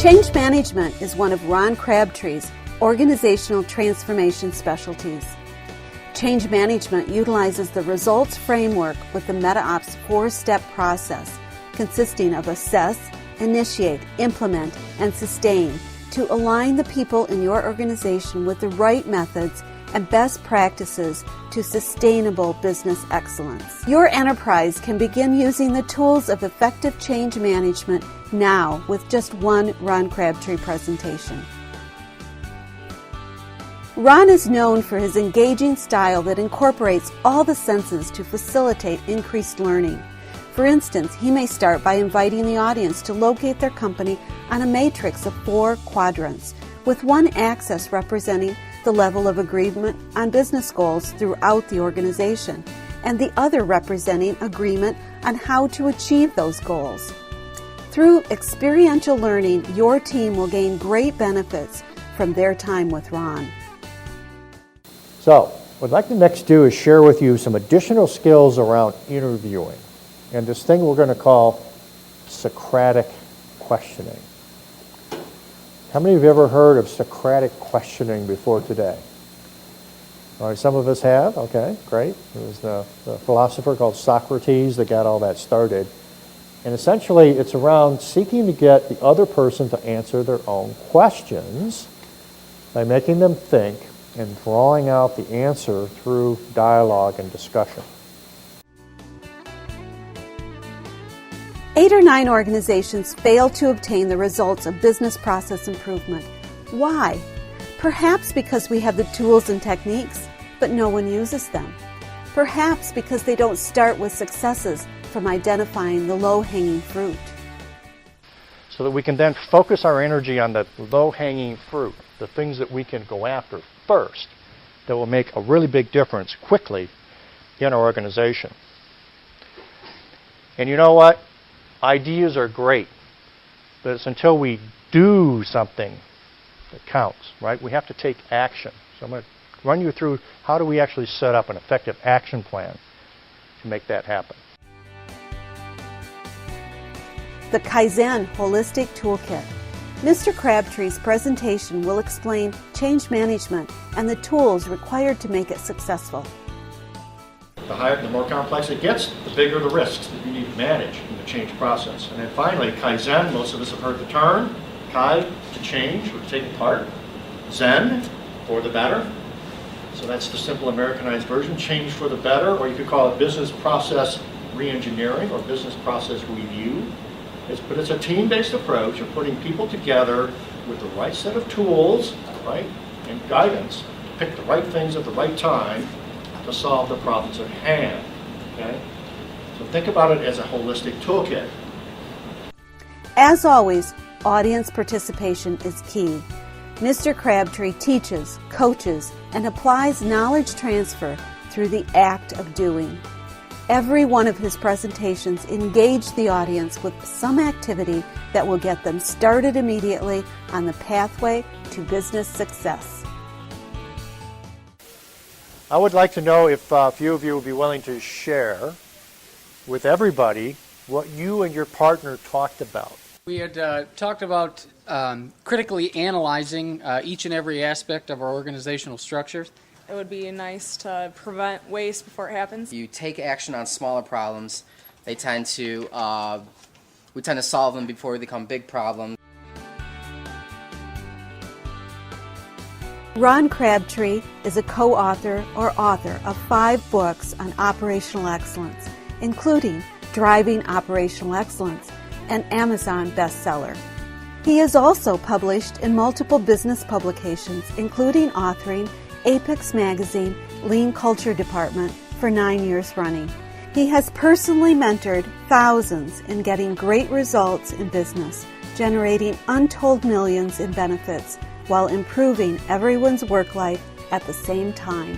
Change management is one of Ron Crabtree's organizational transformation specialties. Change management utilizes the results framework with the MetaOps 4-step process consisting of assess, initiate, implement, and sustain to align the people in your organization with the right methods and best practices to sustainable business excellence. Your enterprise can begin using the tools of effective change management now with just one Ron Crabtree presentation. Ron is known for his engaging style that incorporates all the senses to facilitate increased learning. For instance, he may start by inviting the audience to locate their company on a matrix of 4 quadrants, with one axis representing the level of agreement on business goals throughout the organization, and the other representing agreement on how to achieve those goals. Through experiential learning, your team will gain great benefits from their time with Ron. So, what I'd like to next do is share with you some additional skills around interviewing, and this thing we're going to call Socratic questioning. How many of you have ever heard of Socratic questioning before today? All right, some of us have. Okay, great. It was the philosopher called Socrates that got all that started. And essentially, it's around seeking to get the other person to answer their own questions by making them think and drawing out the answer through dialogue and discussion. 8 or 9 organizations fail to obtain the results of business process improvement. Why? Perhaps because we have the tools and techniques, but no one uses them. Perhaps because they don't start with successes from identifying the low-hanging fruit. So that we can then focus our energy on the low-hanging fruit, the things that we can go after first, that will make a really big difference quickly in our organization. And you know what? Ideas are great, but it's until we do something that counts, right? We have to take action. So I'm going to run you through how do we actually set up an effective action plan to make that happen. The Kaizen Holistic Toolkit. Mr. Crabtree's presentation will explain change management and the tools required to make it successful. The more complex it gets, the bigger the risks that you need to manage in the change process. And then finally, Kaizen, most of us have heard the term. Kai, to change or to take apart. Zen, for the better. So that's the simple Americanized version, change for the better, or you could call it business process reengineering or business process review. But it's a team-based approach of putting people together with the right set of tools, right, and guidance to pick the right things at the right time to solve the problems at hand. Okay? So think about it as a holistic toolkit. As always, audience participation is key. Mr. Crabtree teaches, coaches, and applies knowledge transfer through the act of doing. Every one of his presentations engaged the audience with some activity that will get them started immediately on the pathway to business success. I would like to know if a few of you would be willing to share with everybody what you and your partner talked about. We had talked about critically analyzing each and every aspect of our organizational structure. It would be nice to prevent waste before it happens. You take action on smaller problems. We tend to solve them before they become big problems. Ron Crabtree is a co-author or author of 5 books on operational excellence, including Driving Operational Excellence, an Amazon bestseller. He is also published in multiple business publications, including authoring Apex Magazine Lean Culture Department for 9 years running. He has personally mentored thousands in getting great results in business, generating untold millions in benefits while improving everyone's work life at the same time.